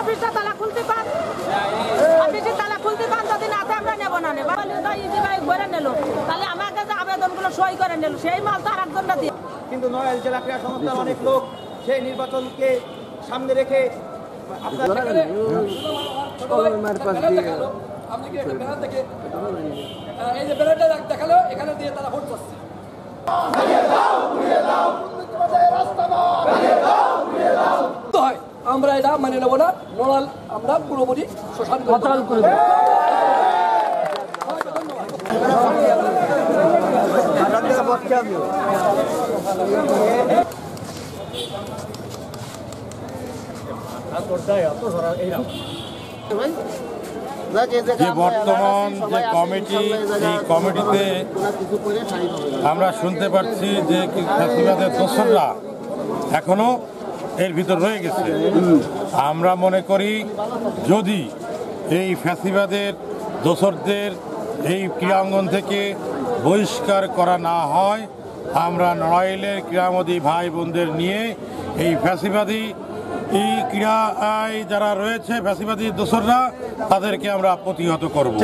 অফিসটা তালা খুলতে পান, অফিসের তালা খুলতে পান, যদি না আমরা নেবো না নেব ঘরে নিল, তাহলে আমাকে যে আবেদনগুলো সই করে নিল সেই মাল তো আর একজনটা দিয়ে। কিন্তু নড়াইল জেলা ক্রীড়া সংস্থার অনেক লোক সেই নির্বাচনকে সামনে রেখে এই যে ব্যানারটা দেখালো এখানে দিয়ে তারা ভোট চাচ্ছে। আমরা এটা মানে নেবো না, নড়াইল আমরা পুরোপুরি শ্মশান করে দেবো। যে বর্তমান যে কমিটি, এই কমিটিতে আমরা শুনতে পাচ্ছি যে ফ্যাসিবাদের দোসররা এখনো এর ভিতর রয়ে গেছে। আমরা মনে করি যদি এই ফ্যাসিবাদের দোসরদের এই ক্রীড়াঙ্গন থেকে বহিষ্কার করা না হয়, আমরা নড়াইলের ক্রীড়ামোদী ভাই বোনদের নিয়ে এই ফ্যাসিবাদী এই ক্রীড়ায় যারা রয়েছে ফ্যাসিবাদী দোসররা তাদেরকে আমরা প্রতিহত করব।